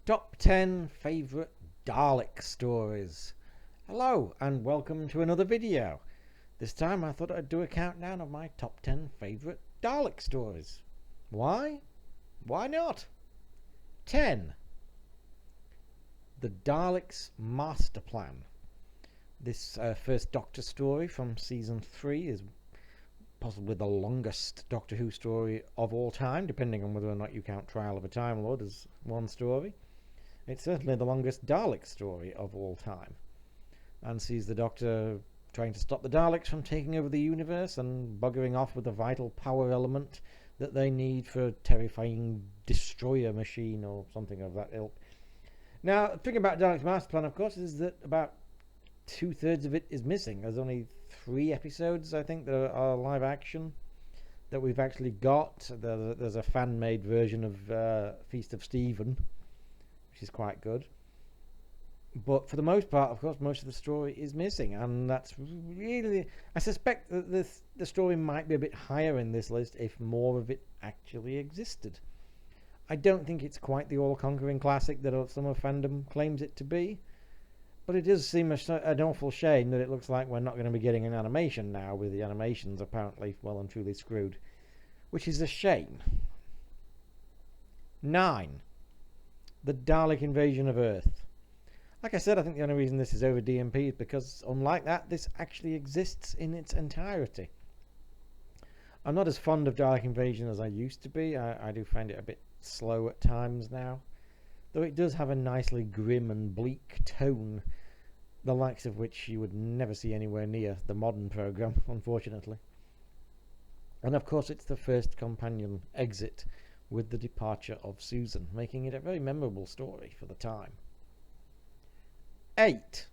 Top 10 favourite Dalek stories. Hello and welcome to another video. This time I thought I'd do a countdown of my top 10 favourite Dalek stories. Why? Why not? 10. The Daleks' Master Plan. This first Doctor story from season 3 is possibly the longest Doctor Who story of all time, depending on whether or not you count Trial of a Time Lord as one story. It's certainly the longest Dalek story of all time, and sees the Doctor trying to stop the Daleks from taking over the universe and buggering off with the vital power element that they need for a terrifying destroyer machine or something of that ilk. Now, the thing about Dalek's Master Plan, of course, is that about 2/3 of it is missing. There's only 3 episodes, I think, that are live action that we've actually got. There's a fan-made version of Feast of Stephen, which is quite good. But for the most part, of course, most of the story is missing, and that's really... I suspect that the story might be a bit higher in this list if more of it actually existed. I don't think it's quite the all-conquering classic that some of fandom claims it to be, but it does seem an awful shame that it looks like we're not going to be getting an animation now, with the animations apparently well and truly screwed, which is a shame. 9. The Dalek Invasion of Earth. Like I said, I think the only reason this is over DMP is because, unlike that, this actually exists in its entirety. I'm not as fond of Dalek Invasion as I used to be. I do find it a bit slow at times now, though it does have a nicely grim and bleak tone, the likes of which you would never see anywhere near the modern programme, unfortunately. And of course, it's the first companion exit with the departure of Susan, making it a very memorable story for the time. 8.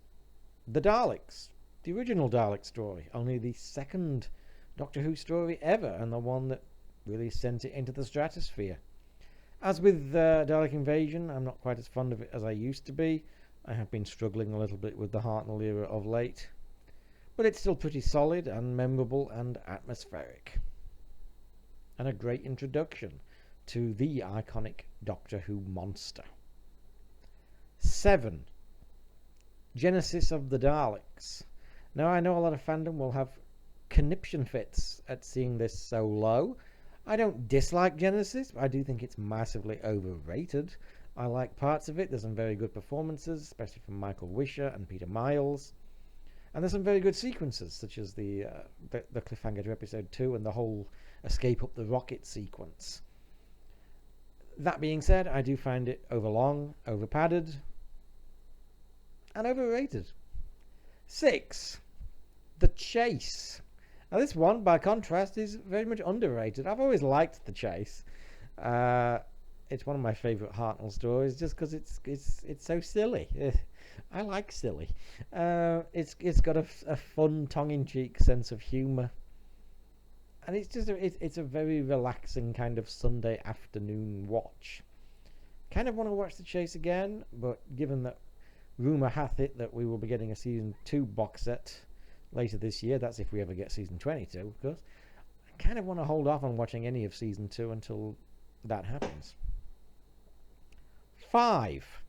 The Daleks. The original Dalek story, only the second Doctor Who story ever, and the one that really sent it into the stratosphere. As with Dalek Invasion, I'm not quite as fond of it as I used to be. I have been struggling a little bit with the Hartnell era of late, but it's still pretty solid and memorable and atmospheric, and a great introduction to the iconic Doctor Who monster. 7. Genesis of the Daleks. Now, I know a lot of fandom will have conniption fits at seeing this so low. I don't dislike Genesis. I do think it's massively overrated. I like parts of it. There's some very good performances, especially from Michael Wisher and Peter Miles. And there's some very good sequences, such as the cliffhanger to episode 2 and the whole escape up the rocket sequence. That being said, I do find it overlong, overpadded, and overrated. 6. The Chase. Now, this one, by contrast, is very much underrated. I've always liked The Chase. It's one of my favourite Hartnell stories, just because it's so silly. I like silly. It's got a fun, tongue-in-cheek sense of humour, and it's just it's a very relaxing kind of Sunday afternoon watch. Kind of want to watch The Chase again, but given that rumour hath it that we will be getting a season 2 box set later this year, that's if we ever get season 22, of course, I kind of want to hold off on watching any of season 2 until that happens. 5.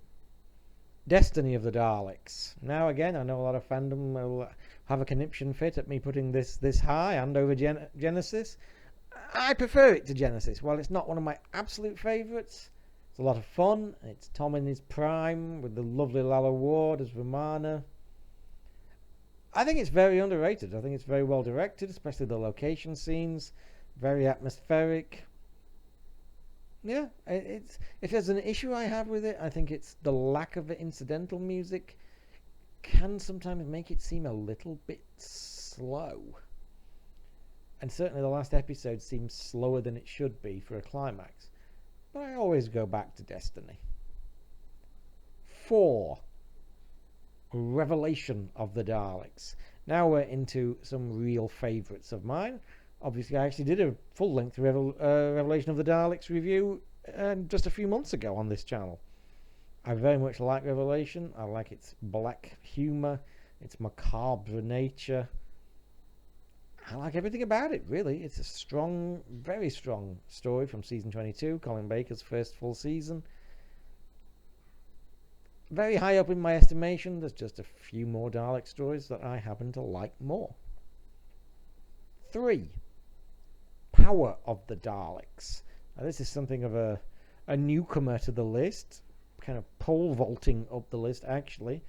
Destiny of the Daleks. Now, again, I know a lot of fandom will have a conniption fit at me putting this high and over Genesis. I prefer it to Genesis. While it's not one of my absolute favourites, it's a lot of fun. It's Tom in his prime with the lovely Lalla Ward as Romana. I think it's very underrated. I think it's very well directed, especially the location scenes. Very atmospheric. Yeah, if there's an issue I have with it, I think it's the lack of the incidental music can sometimes make it seem a little bit slow. And certainly the last episode seems slower than it should be for a climax. But I always go back to Destiny. 4. Revelation of the Daleks. Now we're into some real favourites of mine. Obviously, I actually did a full-length Revelation of the Daleks review just a few months ago on this channel. I very much like Revelation. I like its black humour, its macabre nature. I like everything about it, really. It's a strong, very strong story from season 22, Colin Baker's first full season. very high up in my estimation. There's just a few more Dalek stories that I happen to like more. 3. Power of the Daleks. Now, this is something of a newcomer to the list, kind of pole vaulting up the list actually,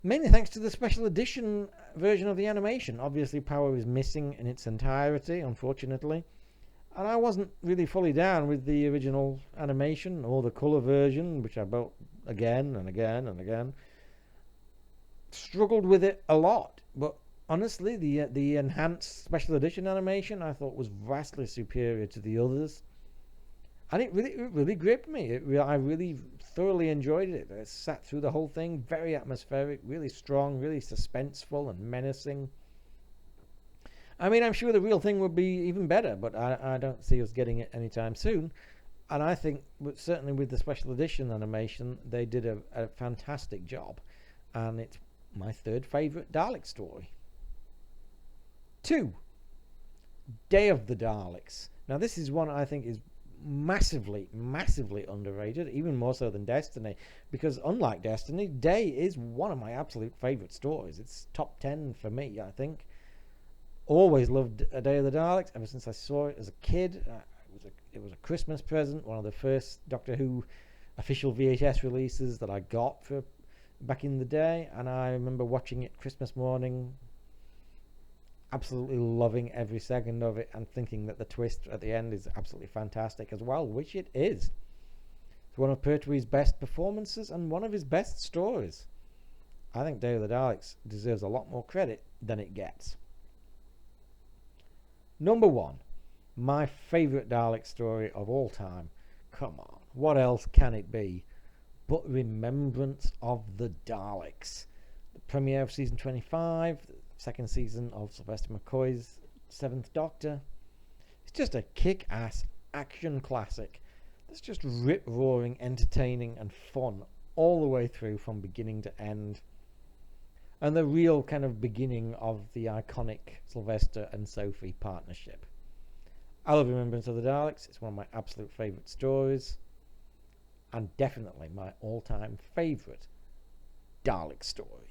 mainly thanks to the special edition version of the animation. Obviously Power is missing in its entirety, unfortunately, and I wasn't really fully down with the original animation or the colour version, which I bought again and again and again. Struggled with it a lot, but honestly the enhanced special edition animation I thought was vastly superior to the others, and it really gripped me. I really thoroughly enjoyed it. I sat through the whole thing. Very atmospheric, really strong, really suspenseful and menacing. I mean, I'm sure the real thing would be even better, but I don't see us getting it anytime soon. And I think certainly with the special edition animation they did a fantastic job, and it's my 3rd favourite Dalek story. 2. Day of the Daleks. Now this is one I think is massively underrated, even more so than Destiny, because unlike Destiny, Day is one of my absolute favourite stories. It's top 10 for me, I think. Always loved A Day of the Daleks ever since I saw it as a kid. It was a Christmas present, one of the first Doctor Who official VHS releases that I got for back in the day, and I remember watching it Christmas morning, absolutely loving every second of it, and thinking that the twist at the end is absolutely fantastic as well, which it is. It's one of Pertwee's best performances and one of his best stories. I think Day of the Daleks deserves a lot more credit than it gets. Number 1, my favourite Dalek story of all time. Come on, what else can it be but Remembrance of the Daleks? The premiere of season 25, second season of Sylvester McCoy's 7th Doctor. It's just a kick-ass action classic that's just rip-roaring, entertaining and fun all the way through from beginning to end, and the real kind of beginning of the iconic Sylvester and Sophie partnership. I love Remembrance of the Daleks. It's one of my absolute favourite stories, and definitely my all-time favourite Dalek story.